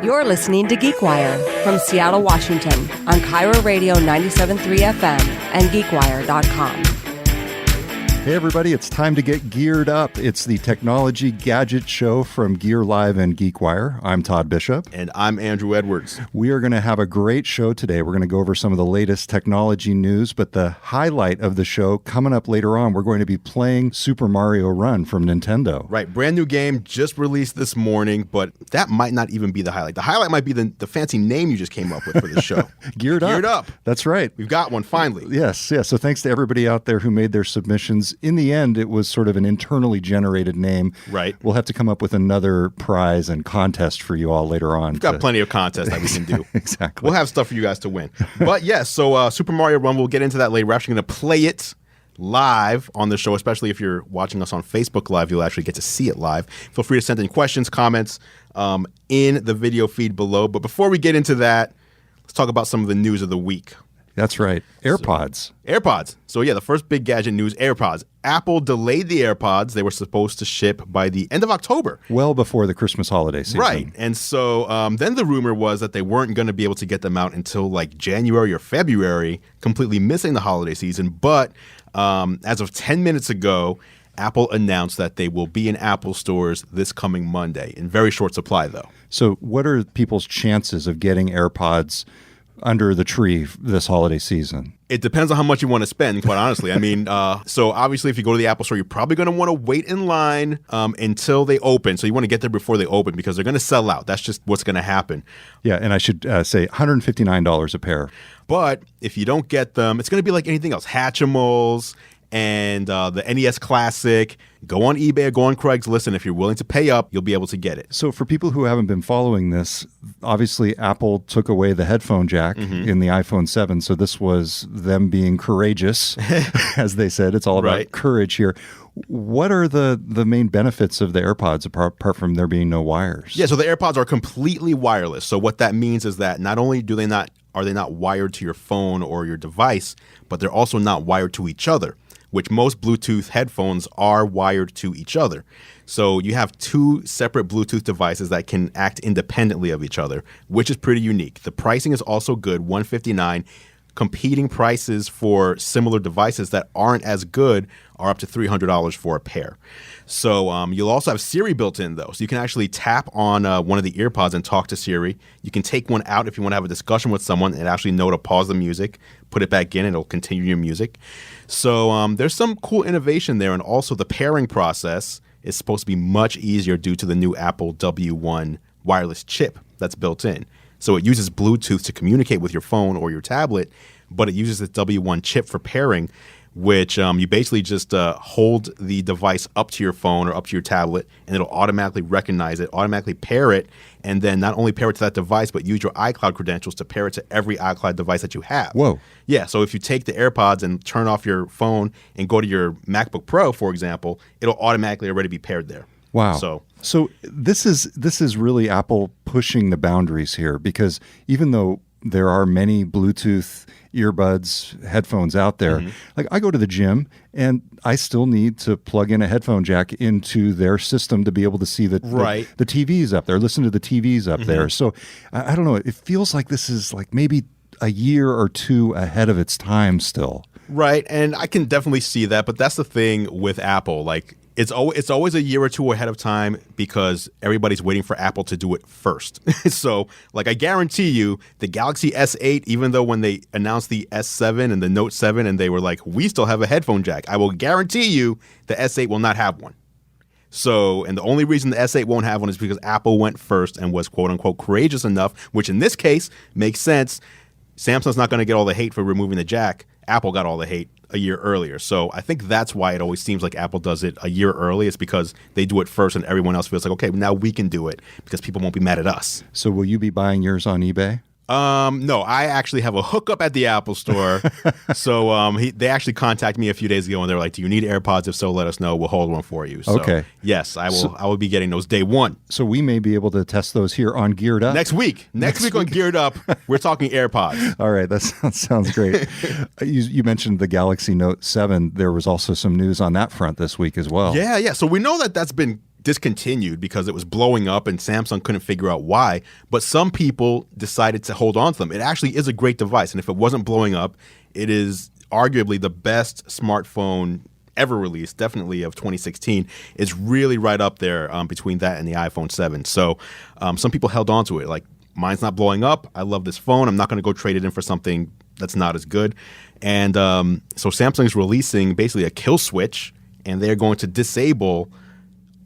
You're listening to GeekWire from Seattle, Washington on Cairo Radio 97.3 FM and GeekWire.com. Hey everybody, it's time to get geared up. It's the technology gadget show from Gear Live and GeekWire. I'm Todd Bishop. And I'm Andrew Edwards. We are going to have a great show today. We're going to go over some of the latest technology news, but the highlight of the show coming up later on, we're going to be playing Super Mario Run from Nintendo. Right, brand new game just released this morning, but that might not even be the highlight. The highlight might be the fancy name you just came up with for this show. Geared up. That's right. We've got one finally. Yes. So thanks to everybody out there who made their submissions. In the end, it was sort of an internally generated name. Right. We'll have to come up with another prize and contest for you all later on. We've got plenty of contests that we can do. Exactly. We'll have stuff for you guys to win. But yes, so Super Mario Run, we'll get into that later. We're actually going to play it live on the show, especially if you're watching us on Facebook Live. You'll actually get to see it live. Feel free to send in questions, comments in the video feed below. But before we get into that, let's talk about some of the news of the week. That's right. AirPods. So yeah, the first big gadget news, AirPods. Apple delayed the AirPods. They were supposed to ship by the end of October. Well before the Christmas holiday season. Right. And so then the rumor was that they weren't going to be able to get them out until like January or February, completely missing the holiday season. But as of 10 minutes ago, Apple announced that they will be in Apple stores this coming Monday, in very short supply though. So what are people's chances of getting AirPods under the tree this holiday season? It depends on how much you want to spend, quite honestly. I mean, so obviously if you go to the Apple Store, you're probably going to want to wait in line until they open. So you want to get there before they open because they're going to sell out. That's just what's going to happen. Yeah, and I should say $159 a pair. But if you don't get them, it's going to be like anything else. Hatchimals and the NES Classic. Go on eBay or go on Craigslist, and if you're willing to pay up, you'll be able to get it. So for people who haven't been following this, obviously Apple took away the headphone jack in the iPhone 7, so this was them being courageous, as they said. It's all about courage here. What are the main benefits of the AirPods apart from there being no wires? Yeah, so the AirPods are completely wireless. So what that means is that not only are they not wired to your phone or your device, but they're also not wired to each other, which most Bluetooth headphones are wired to each other. So you have two separate Bluetooth devices that can act independently of each other, which is pretty unique. The pricing is also good, $159. Competing prices for similar devices that aren't as good are up to $300 for a pair. So you'll also have Siri built in, though. So you can actually tap on one of the earpods and talk to Siri. You can take one out if you want to have a discussion with someone and actually know to pause the music, put it back in, and it'll continue your music. So there's some cool innovation there. And also the pairing process is supposed to be much easier due to the new Apple W1 wireless chip that's built in. So it uses Bluetooth to communicate with your phone or your tablet, but it uses the W1 chip for pairing, which you basically just hold the device up to your phone or up to your tablet, and it'll automatically recognize it, automatically pair it, and then not only pair it to that device, but use your iCloud credentials to pair it to every iCloud device that you have. Whoa. Yeah, so if you take the AirPods and turn off your phone and go to your MacBook Pro, for example, it'll automatically already be paired there. Wow. So this is really Apple pushing the boundaries here, because even though there are many Bluetooth earbuds, headphones out there, like I go to the gym and I still need to plug in a headphone jack into their system to be able to see the TVs up there, listen to the TVs up there. So I don't know. It feels like this is like maybe a year or two ahead of its time still. Right. And I can definitely see that. But that's the thing with Apple. Like, it's always a year or two ahead of time because everybody's waiting for Apple to do it first. So, like, I guarantee you the Galaxy S8, even though when they announced the S7 and the Note 7 and they were like, we still have a headphone jack, I will guarantee you the S8 will not have one. So, and the only reason the S8 won't have one is because Apple went first and was quote unquote courageous enough, which in this case makes sense. Samsung's not going to get all the hate for removing the jack. Apple got all the hate a year earlier. So I think that's why it always seems like Apple does it a year early. It's because they do it first and everyone else feels like, okay, now we can do it because people won't be mad at us. So will you be buying yours on eBay? No, I actually have a hookup at the Apple Store. So they actually contacted me a few days ago and they were like, do you need AirPods? If so, let us know. We'll hold one for you. So, okay. Yes, I will. I will be getting those day one. So we may be able to test those here on Geared Up. Next week on Geared Up, we're talking AirPods. All right. That sounds great. You mentioned the Galaxy Note 7. There was also some news on that front this week as well. Yeah. So we know that that's been discontinued because it was blowing up and Samsung couldn't figure out why. But some people decided to hold on to them. It actually is a great device. And if it wasn't blowing up, it is arguably the best smartphone ever released, definitely of 2016. It's really right up there between that and the iPhone 7. So some people held on to it. Like, mine's not blowing up. I love this phone. I'm not going to go trade it in for something that's not as good. And so Samsung's releasing basically a kill switch, and they're going to disable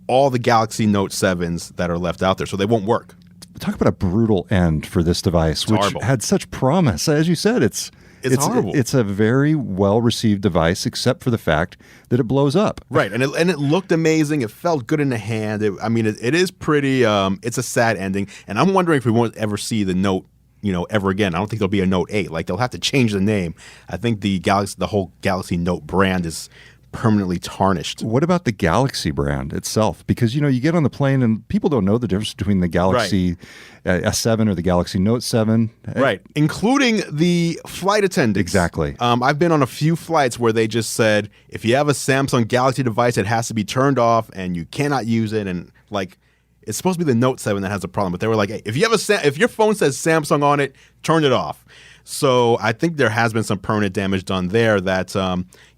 all the Galaxy Note 7s that are left out there. So they won't work. Talk about a brutal end for this device, which horrible. had such promise. As you said, it's horrible. It's a very well-received device, except for the fact that it blows up. Right, and it looked amazing. It felt good in the hand. It is pretty. It's a sad ending, and I'm wondering if we won't ever see the Note, ever again. I don't think there'll be a Note 8. Like, they'll have to change the name. I think the whole Galaxy Note brand is permanently tarnished. What about the Galaxy brand itself? Because, you get on the plane and people don't know the difference between the Galaxy S7 or the Galaxy Note 7. Right, including the flight attendants. Exactly. I've been on a few flights where they just said, if you have a Samsung Galaxy device, it has to be turned off and you cannot use it. And like, it's supposed to be the Note 7 that has a problem. But they were like, hey, if your phone says Samsung on it, turn it off. So I think there has been some permanent damage done there that,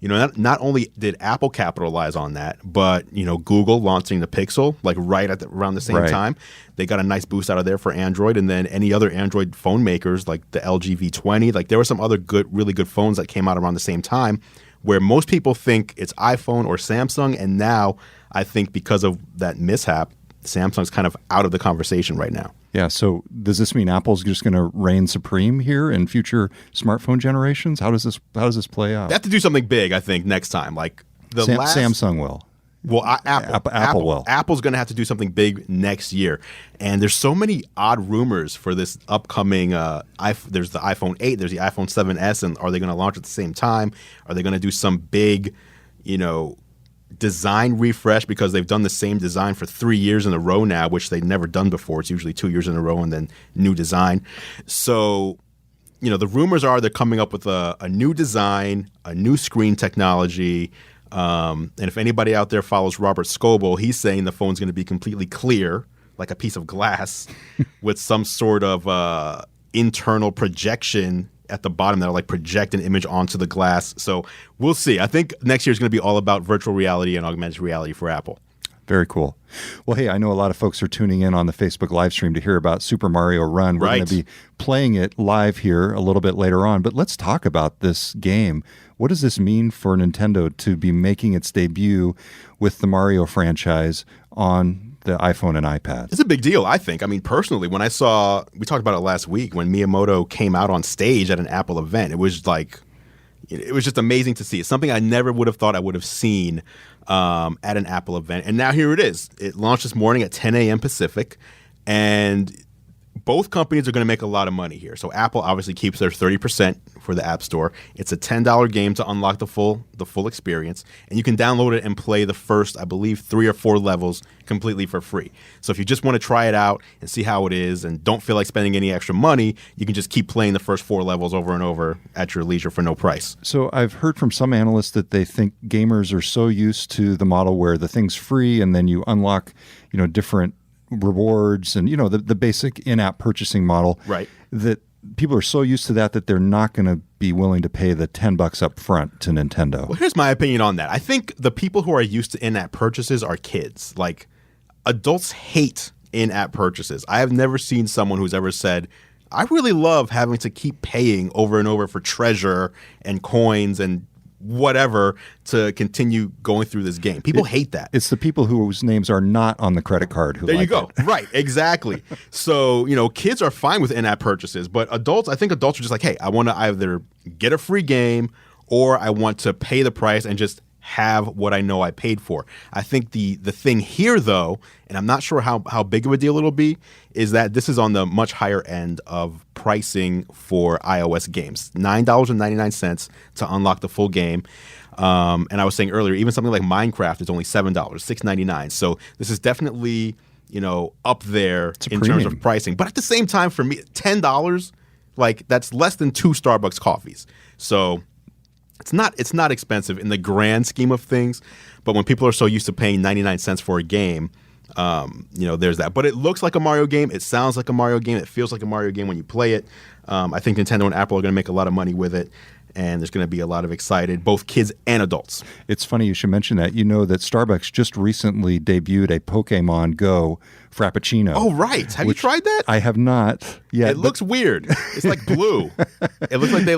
not only did Apple capitalize on that, but, Google launching the Pixel, like around the same time. They got a nice boost out of there for Android. And then any other Android phone makers, like the LG V20, like there were some other really good phones that came out around the same time where most people think it's iPhone or Samsung. And now I think because of that mishap, Samsung's kind of out of the conversation right now. Yeah, so does this mean Apple's just going to reign supreme here in future smartphone generations? How does this play out? They have to do something big, I think, next time. Like Samsung will. Well, Apple will. Apple's going to have to do something big next year. And there's so many odd rumors for this upcoming there's the iPhone 8, there's the iPhone 7S, and are they going to launch at the same time? Are they going to do some big, design refresh because they've done the same design for 3 years in a row now, which they've never done before. It's usually 2 years in a row and then new design. So, the rumors are they're coming up with a new design, a new screen technology. And if anybody out there follows Robert Scoble, he's saying the phone's going to be completely clear, like a piece of glass, with some sort of internal projection at the bottom that'll like project an image onto the glass. So we'll see. I think next year is going to be all about virtual reality and augmented reality for Apple. Very cool. Well, hey, I know a lot of folks are tuning in on the Facebook live stream to hear about Super Mario Run. We're going to be playing it live here a little bit later on, but let's talk about this game. What does this mean for Nintendo to be making its debut with the Mario franchise on the iPhone and iPad? It's a big deal, I think. I mean, personally, when we talked about it last week, when Miyamoto came out on stage at an Apple event, it was just amazing to see. It's something I never would have thought I would have seen at an Apple event. And now here it is. It launched this morning at 10 a.m. Pacific, and both companies are going to make a lot of money here. So Apple obviously keeps their 30% for the App Store. It's a $10 game to unlock the full experience, and you can download it and play the first, I believe, 3 or 4 levels completely for free. So if you just want to try it out and see how it is and don't feel like spending any extra money, you can just keep playing the first 4 levels over and over at your leisure for no price. So I've heard from some analysts that they think gamers are so used to the model where the thing's free and then you unlock, different rewards and the basic in-app purchasing model, right, that people are so used to that they're not going to be willing to pay the $10 up front to Nintendo. Well, here's my opinion on that. I think the people who are used to in-app purchases are kids. Like, adults hate in-app purchases. I have never seen someone who's ever said, I really love having to keep paying over and over for treasure and coins and whatever to continue going through this game. People hate that. It's the people whose names are not on the credit card who there like you go. It. Right, exactly. So, kids are fine with in-app purchases, but I think adults are just like, hey, I want to either get a free game or I want to pay the price and just have what I know I paid for. I think the thing here, though, and I'm not sure how big of a deal it'll be, is that this is on the much higher end of pricing for iOS games. $9.99 to unlock the full game. And I was saying earlier, even something like Minecraft is only $7, $6.99. So this is definitely, up there in terms of pricing. But at the same time, for me, $10, like that's less than 2 Starbucks coffees. So it's not expensive in the grand scheme of things, but when people are so used to paying 99 cents for a game, There's that. But it looks like a Mario game. It sounds like a Mario game. It feels like a Mario game when you play it. I think Nintendo and Apple are going to make a lot of money with it. And there's going to be a lot of excited, both kids and adults. It's funny you should mention that. You know that Starbucks just recently debuted a Pokemon Go Frappuccino. Oh, right. Have you tried that? I have not yet. It looks weird. It's like blue. It looks like they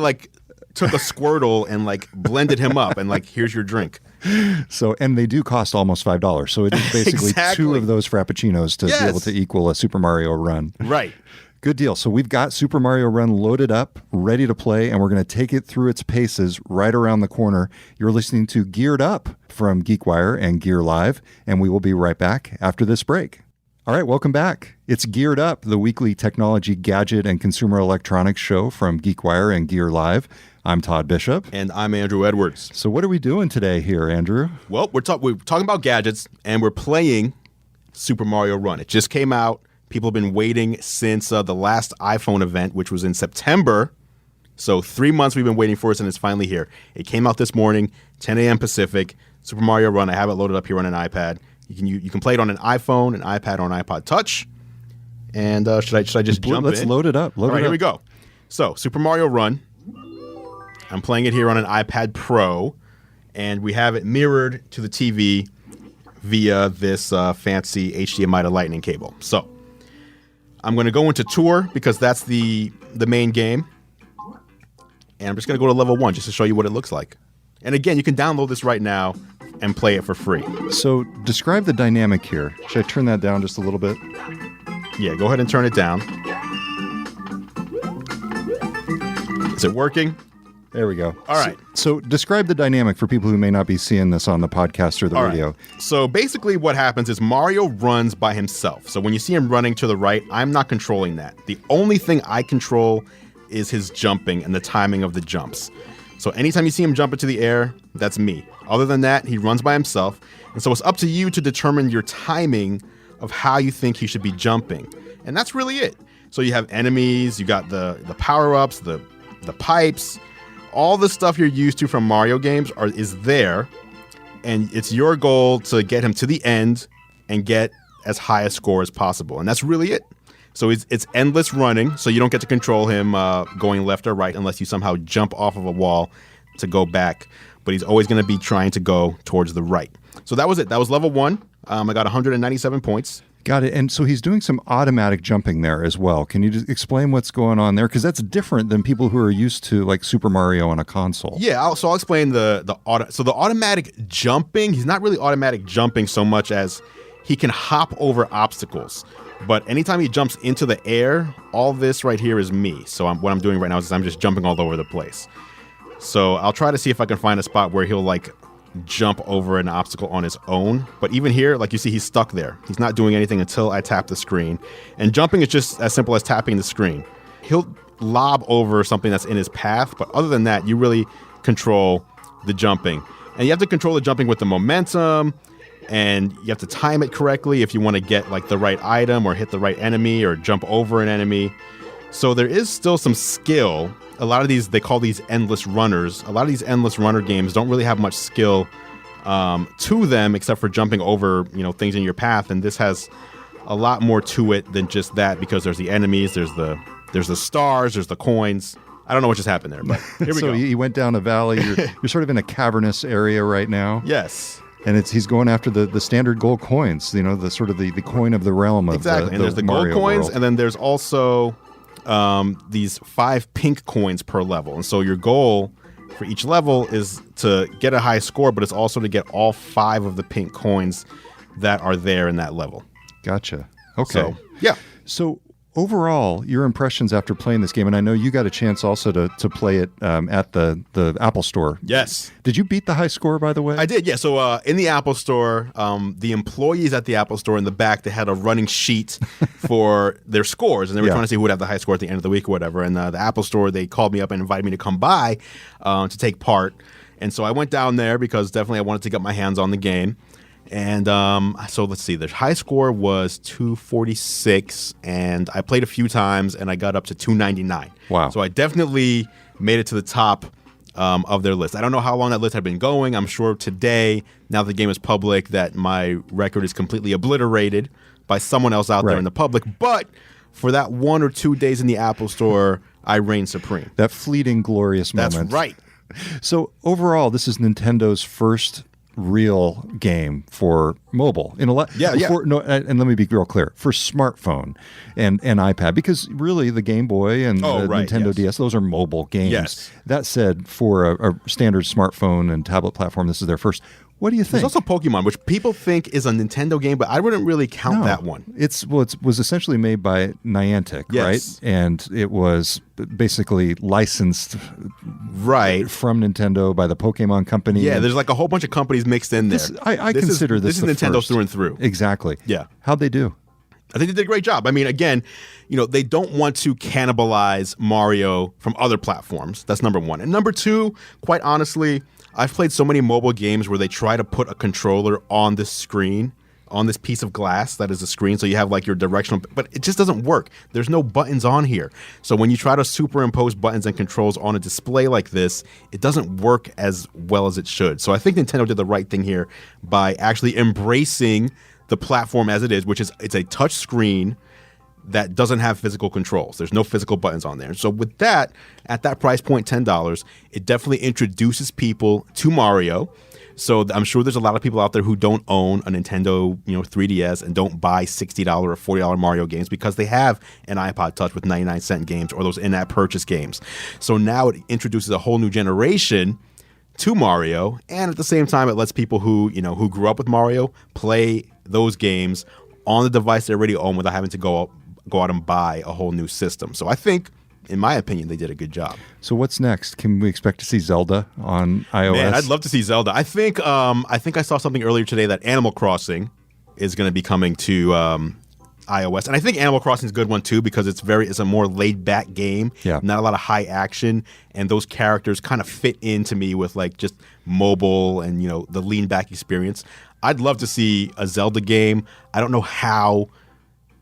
took a Squirtle and blended him up and here's your drink. So, and they do cost almost $5. So it is basically Exactly. 2 of those Frappuccinos to be able to equal a Super Mario Run. Right. Good deal. So we've got Super Mario Run loaded up, ready to play, and we're going to take it through its paces right around the corner. You're listening to Geared Up from GeekWire and Gear Live, and we will be right back after this break. All right, welcome back. It's Geared Up, the weekly technology, gadget, and consumer electronics show from GeekWire and Gear Live. I'm Todd Bishop. And I'm Andrew Edwards. So what are we doing today here, Andrew? Well, we're talking about gadgets, and we're playing Super Mario Run. It just came out. People have been waiting since the last iPhone event, which was in September. So 3 months we've been waiting for it, and it's finally here. It came out this morning, 10 a.m. Pacific. Super Mario Run. I have it loaded up here on an iPad. You can play it on an iPhone, an iPad, or an iPod Touch. And should I just jump in? Let's load it up. All right, here we go. So Super Mario Run. I'm playing it here on an iPad Pro, and we have it mirrored to the TV via this fancy HDMI to Lightning cable. So I'm going to go into Tour because that's the main game. And I'm just going to go to level 1 just to show you what it looks like. And again, you can download this right now and play it for free. So describe the dynamic here. Should I turn that down just a little bit? Yeah, go ahead and turn it down. Is it working? There we go. All right. So describe the dynamic for people who may not be seeing this on the podcast or the All radio. right. So basically what happens is Mario runs by himself. So when you see him running to the right, I'm not controlling that. The only thing I control is his jumping and the timing of the jumps. So anytime you see him jump into the air, that's me. Other than that, he runs by himself. And so it's up to you to determine your timing of how you think he should be jumping. And that's really it. So you have enemies, you got the power-ups, the pipes, all the stuff you're used to from Mario games is there, and it's your goal to get him to the end and get as high a score as possible, and that's really it. So it's endless running, so you don't get to control him going left or right unless you somehow jump off of a wall to go back, but he's always going to be trying to go towards the right. So that was it. That was level 1. I got 197 points. Got it. And so he's doing some automatic jumping there as well. Can you just explain what's going on there? Because that's different than people who are used to like Super Mario on a console. Yeah, I'll explain the automatic jumping. He's not really automatic jumping so much as he can hop over obstacles. But anytime he jumps into the air, all this right here is me. So what I'm doing right now is I'm just jumping all over the place. So I'll try to see if I can find a spot where he'll jump over an obstacle on his own. But even here, you see, he's stuck there. He's not doing anything until I tap the screen. And jumping is just as simple as tapping the screen. He'll lob over something that's in his path, but other than that, you really control the jumping. And you have to control the jumping with the momentum, and you have to time it correctly if you want to get the right item or hit the right enemy or jump over an enemy. So there is still some skill. A lot of these, they call these endless runners. A lot of these endless runner games don't really have much skill to them except for jumping over, things in your path. And this has a lot more to it than just that because there's the enemies, there's the stars, there's the coins. I don't know what just happened there, but here we So go. you went down a valley. You're sort of in a cavernous area right now. Yes. And he's going after the standard gold coins, the sort of the coin of the realm of Exactly. And there's the Mario gold coins, world. and then there's also these 5 pink coins per level. And so your goal for each level is to get a high score, but it's also to get all 5 of the pink coins that are there in that level. Gotcha. Okay. So, yeah. So overall, your impressions after playing this game, and I know you got a chance also to play it at the Apple Store. Yes. Did you beat the high score, by the way? I did, yeah. So in the Apple Store, the employees at the Apple Store in the back, they had a running sheet for their scores, and they were trying to see who would have the high score at the end of the week or whatever. And the Apple Store, they called me up and invited me to come by to take part. And so I went down there because definitely I wanted to get my hands on the game. And so let's see, the high score was 246, and I played a few times, and I got up to 299. Wow. So I definitely made it to the top of their list. I don't know how long that list had been going. I'm sure today, now the game is public, that my record is completely obliterated by someone else out there in the public. But for that 1 or 2 days in the Apple Store, I reign supreme. That fleeting, glorious moment. That's right. So overall, this is Nintendo's first real game for mobile. In a lot, No, and let me be real clear, for smartphone and iPad, because really the Game Boy and the Nintendo DS, those are mobile games. Yes. That said, for a standard smartphone and tablet platform, this is their first. What do you think? There's also Pokemon, which people think is a Nintendo game, but I wouldn't really count that one. It was essentially made by Niantic, right? And it was basically licensed from Nintendo by the Pokemon Company. Yeah, there's like a whole bunch of companies mixed in there. I consider this is Nintendo through and through. Exactly. Yeah. How'd they do? I think they did a great job. I mean, again, they don't want to cannibalize Mario from other platforms. That's number one. And number two, quite honestly, I've played so many mobile games where they try to put a controller on the screen, on this piece of glass that is a screen, so you have like your directional, but it just doesn't work. There's no buttons on here. So when you try to superimpose buttons and controls on a display like this, it doesn't work as well as it should. So I think Nintendo did the right thing here by actually embracing the platform as it is, which is it's a touch screen that doesn't have physical controls. There's no physical buttons on there. So with that, at that price point, $10, it definitely introduces people to Mario. So I'm sure there's a lot of people out there who don't own a Nintendo, 3DS and don't buy $60 or $40 Mario games because they have an iPod Touch with 99-cent games or those in-app purchase games. So now it introduces a whole new generation to Mario, and at the same time, it lets people who grew up with Mario play those games on the device they already own without having to go out and buy a whole new system. So I think, in my opinion, they did a good job. So what's next? Can we expect to see Zelda on iOS? Man, I'd love to see Zelda. I think I saw something earlier today that Animal Crossing is going to be coming to iOS, and I think Animal Crossing is a good one too because it's a more laid back game. Yeah. Not a lot of high action, and those characters kind of fit into me with like just mobile and the lean back experience. I'd love to see a Zelda game. I don't know how.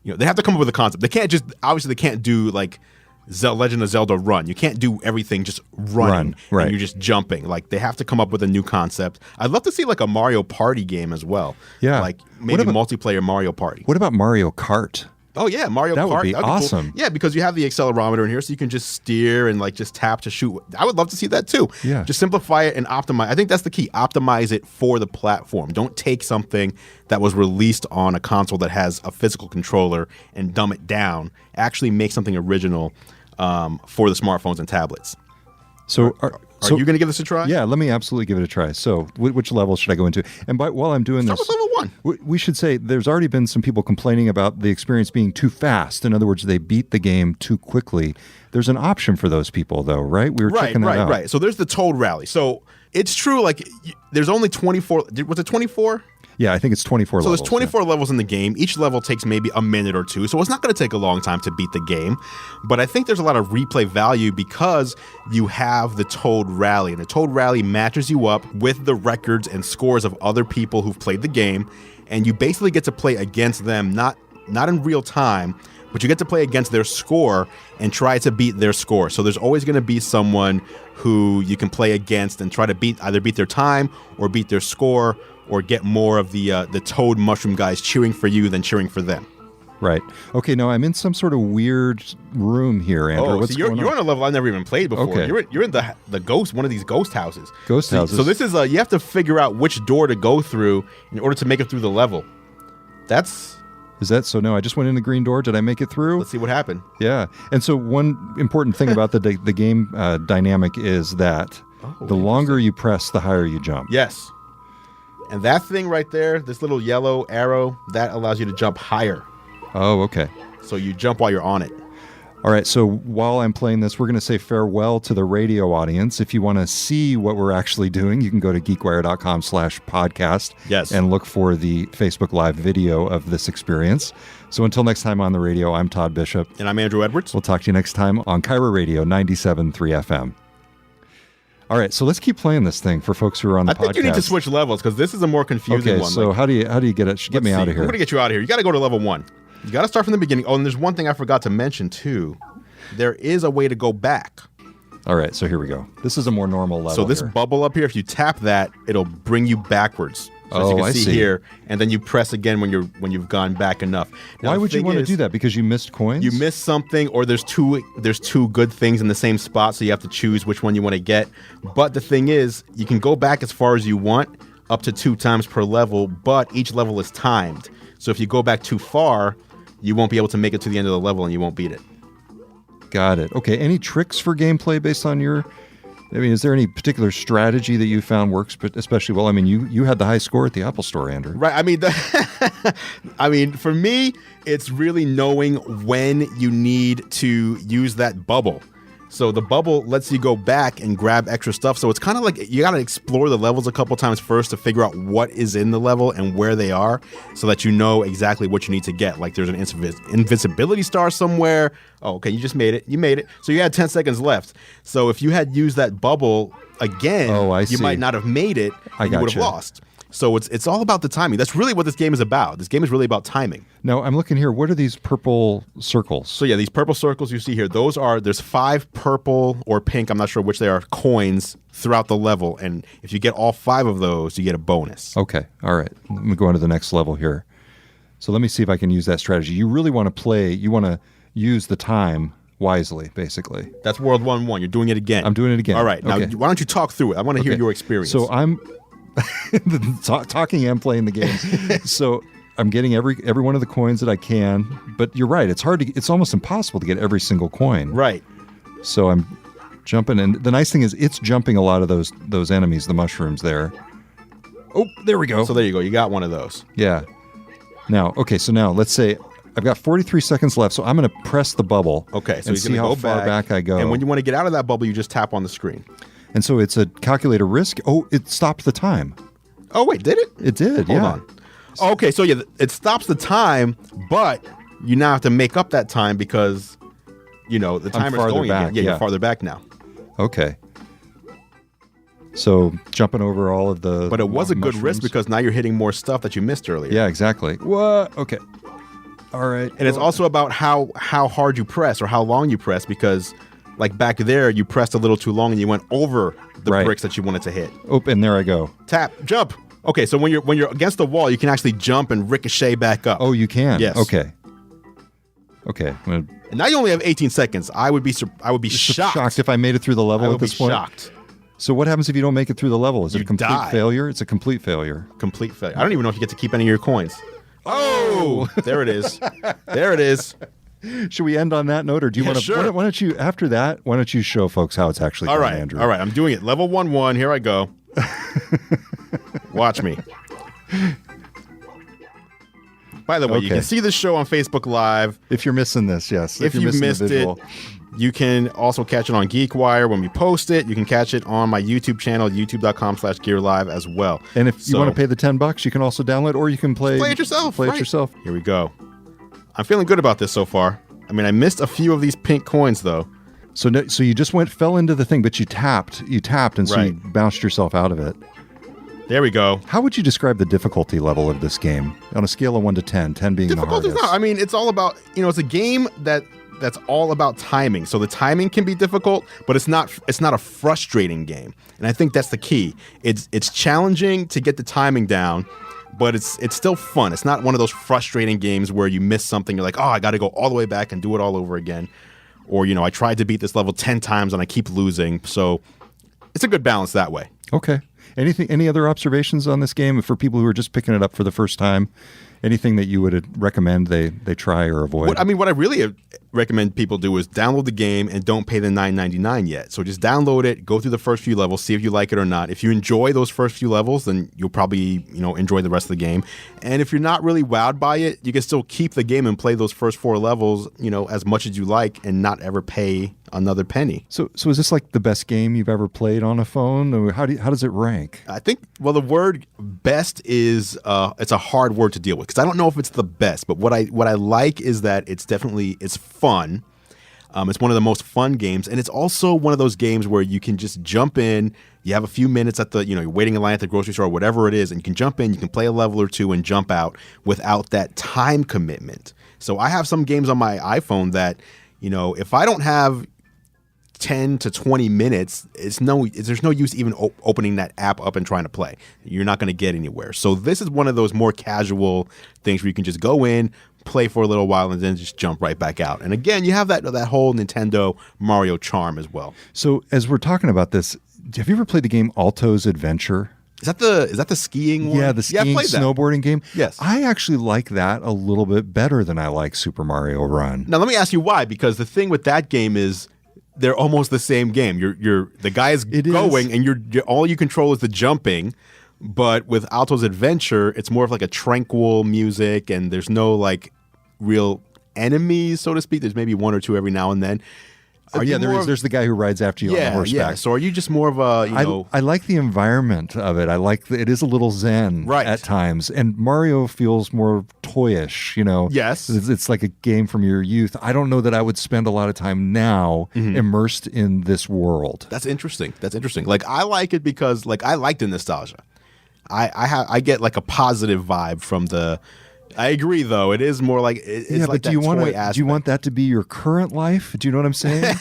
They have to come up with a concept. They can't do like Legend of Zelda Run. You can't do everything just running right. and you're just jumping. Like they have to come up with a new concept. I'd love to see like a Mario Party game as well. Yeah. Like maybe multiplayer Mario Party. What about Mario Kart? Oh yeah, Mario Kart. That would be That'd awesome. Cool. Yeah, because you have the accelerometer in here, so you can just steer and like just tap to shoot. I would love to see that too. Yeah. Just simplify it and optimize. I think that's the key. Optimize it for the platform. Don't take something that was released on a console that has a physical controller and dumb it down. Actually make something original for the smartphones and tablets. So are you going to give this a try? Yeah, let me absolutely give it a try. So which level should I go into? And while I'm doing Start this, with level 1. We should say there's already been some people complaining about the experience being too fast. In other words, they beat the game too quickly. There's an option for those people, though, right? We were checking that out. Right. So there's the Toad Rally. So it's true, like there's only 24. Was it 24? Yeah, I think it's 24 levels. So there's 24 levels in the game. Each level takes maybe a minute or two. So it's not going to take a long time to beat the game. But I think there's a lot of replay value because you have the Toad Rally. And the Toad Rally matches you up with the records and scores of other people who've played the game. And you basically get to play against them, not in real time, but you get to play against their score and try to beat their score. So there's always going to be someone who you can play against and try to either beat their time or beat their score, or get more of the Toad Mushroom guys cheering for you than cheering for them. Right. Okay, now I'm in some sort of weird room here, Andrew. What's you're going on? You're on a level I've never even played before. Okay. You're in the ghost, one of these ghost houses. Houses. So this is you have to figure out which door to go through in order to make it through the level. Is that so? No, I just went in the green door. Did I make it through? Let's see what happened. Yeah. And so one important thing about the game dynamic is that the longer you press, the higher you jump. Yes. And that thing right there, this little yellow arrow, that allows you to jump higher. Oh, okay. So you jump while you're on it. All right, so while I'm playing this, we're going to say farewell to the radio audience. If you want to see what we're actually doing, you can go to geekwire.com/podcast Yes. and look for the Facebook Live video of this experience. So until next time on the radio, I'm Todd Bishop. And I'm Andrew Edwards. We'll talk to you next time on Cairo Radio 97.3 FM. All right, so let's keep playing this thing for folks who are on the podcast. I think you need to switch levels because this is a more confusing one. Okay, so how do you get it? Get me out of here. We're going to get you out of here. You got to go to level 1. You got to start from the beginning. Oh, and there's one thing I forgot to mention too. There is a way to go back. All right, so here we go. This is a more normal level. So this here. bubble up here, if you tap that, it'll bring you backwards. So as you can I see. here, and then you press again when you've gone back enough. Now, Why the would you thing want to is, do that? Because you missed coins? You missed something, or there's two good things in the same spot, so you have to choose which one you want to get. But the thing is, you can go back as far as you want, up to 2 times per level, but each level is timed. So if you go back too far, you won't be able to make it to the end of the level, and you won't beat it. Got it. Okay, any tricks for gameplay based on your... I mean, is there any particular strategy that you found works especially well? I mean, you had the high score at the Apple Store, Andrew. Right. I mean, for me, it's really knowing when you need to use that bubble. So the bubble lets you go back and grab extra stuff. So it's kind of like you got to explore the levels a couple times first to figure out what is in the level and where they are so that you know exactly what you need to get. Like there's an invisibility star somewhere. Oh, okay, you just made it. You made it. So you had 10 seconds left. So if you had used that bubble again, you might not have made it and you would have lost. So it's all about the timing. That's really what this game is about. This game is really about timing. Now, I'm looking here. What are these purple circles? So yeah, these purple circles you see here, there's 5 purple or pink, I'm not sure which they are, coins throughout the level. And if you get all 5 of those, you get a bonus. Okay. All right. Let me go on to the next level here. So let me see if I can use that strategy. You really want to use the time wisely, basically. That's World 1-1. You're doing it again. I'm doing it again. All right. Now, okay. why don't you talk through it? I want to hear your experience. So I'm talking and playing the game. So I'm getting every one of the coins that I can, but you're right. It's almost impossible to get every single coin. Right. So I'm jumping, and the nice thing is it's jumping a lot of those enemies, the mushrooms there. Oh, there we go. So there you go. You got one of those. Yeah. Now, okay, so now let's say I've got 43 seconds left, so I'm going to press the bubble. Okay, so and see how far back I go. And when you want to get out of that bubble, you just tap on the screen. And so it's a calculator risk. Oh, it stopped the time. Oh, wait, did it? It did, Hold on. Okay, so yeah, it stops the time, but you now have to make up that time because, the timer's going back, again. Yeah, you're farther back now. Okay. So jumping over all of the But it was a good mushrooms. risk because now you're hitting more stuff that you missed earlier. Yeah, exactly. What? Okay. All right. And it's also about how hard you press or how long you press because, like back there, you pressed a little too long and you went over the bricks that you wanted to hit. Oh, and there I go. Tap, jump. Okay, so when you're against the wall, you can actually jump and ricochet back up. Oh, you can. Yes. Okay. Okay. And now you only have 18 seconds. I would be shocked if I made it through the level at this point. Shocked. So what happens if you don't make it through the level? Is it a complete failure? It's a complete failure. Complete failure. I don't even know if you get to keep any of your coins. Oh, there it is. There it is. Should we end on that note, or do you want to? Sure. Why don't you, after that? Why don't you show folks how it's actually done, Andrew? All right. I'm doing it. Level 1-1. Here I go. Watch me. By the way, you can see the show on Facebook Live. If you're missing this, yes. If you missed it, you can also catch it on GeekWire when we post it. You can catch it on my YouTube channel, youtube.com/GearLive as well. And if you want to pay the $10, you can also download, or you can play it yourself. Play it yourself. Here we go. I'm feeling good about this so far. I mean, I missed a few of these pink coins though. So you just fell into the thing, but you tapped, and so you bounced yourself out of it. There we go. How would you describe the difficulty level of this game on a scale of 1 to 10? 10 being the hardest. I mean, it's all about it's a game that's all about timing. So the timing can be difficult, but it's not a frustrating game. And I think that's the key. It's challenging to get the timing down, but it's still fun. It's not one of those frustrating games where you miss something. You're like, oh, I got to go all the way back and do it all over again. Or, I tried to beat this level 10 times and I keep losing. So it's a good balance that way. Okay. Any other observations on this game for people who are just picking it up for the first time? Anything that you would recommend they try or avoid? What I really recommend people do is download the game and don't pay the $9.99 yet. So just download it, go through the first few levels, see if you like it or not. If you enjoy those first few levels, then you'll probably enjoy the rest of the game. And if you're not really wowed by it, you can still keep the game and play those first 4 levels, as much as you like, and not ever pay another penny. So is this like the best game you've ever played on a phone? Or how does it rank? I think the word best is it's a hard word to deal with because I don't know if it's the best, but what I like is that it's fun. It's one of the most fun games, and it's also one of those games where you can just jump in. You have a few minutes at you're waiting in line at the grocery store or whatever it is, and you can jump in, you can play a level or two and jump out without that time commitment. So I have some games on my iPhone that, if I don't have 10 to 20 minutes, there's no use even opening that app up and trying to play. You're not going to get anywhere. So this is one of those more casual things where you can just go in, play for a little while, and then just jump right back out. And again, you have that whole Nintendo Mario charm as well. So as we're talking about this, have you ever played the game Alto's Adventure? Is that the skiing one? Yeah, the skiing snowboarding game. Yes. I actually like that a little bit better than I like Super Mario Run. Now let me ask you why, because the thing with that game is they're almost the same game. The guy is going and you're all you control is the jumping, but with Alto's Adventure, it's more of like a tranquil music and there's no like real enemies, so to speak. There's maybe one or two every now and then. There's the guy who rides after you on horseback. Yeah. So are you just more of a, I like the environment of it. I like it is a little zen at times. And Mario feels more toyish, Yes. It's like a game from your youth. I don't know that I would spend a lot of time now immersed in this world. That's interesting. Like I like it because like I like the nostalgia. I get like a positive vibe from the. I agree, though. It is more like it's like that toy aspect. Do you want that to be your current life? Do you know what I'm saying?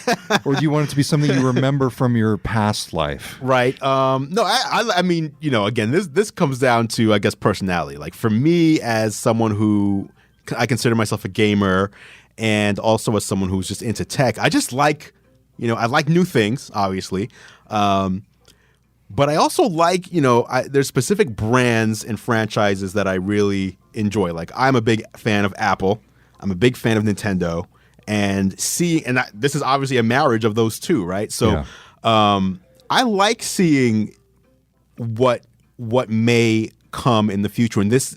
Or do you want it to be something you remember from your past life? Right. No, I mean, again, this comes down to, I guess, personality. Like for me, as someone who I consider myself a gamer, and also as someone who's just into tech, I just like, I like new things, obviously. But I also like, there's specific brands and franchises that I really enjoy. Like I'm a big fan of Apple. I'm a big fan of Nintendo. And this is obviously a marriage of those two, right? So I like seeing what may come in the future. And this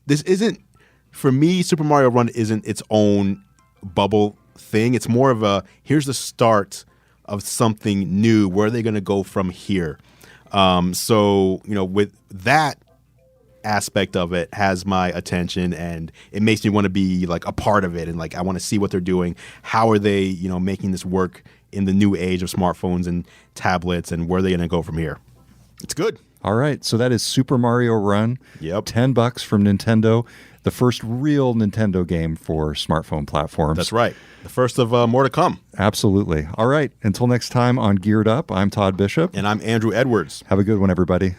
isn't, for me, Super Mario Run isn't its own bubble thing. It's more of here's the start of something new. Where are they going to go from here? So, with that aspect of it has my attention and it makes me want to be like a part of it. And like, I want to see what they're doing. How are they, making this work in the new age of smartphones and tablets, and where are they going to go from here? It's good. All right. So that is Super Mario Run. Yep. $10 from Nintendo. The first real Nintendo game for smartphone platforms. That's right. The first of more to come. Absolutely. All right. Until next time on Geared Up, I'm Todd Bishop. And I'm Andrew Edwards. Have a good one, everybody.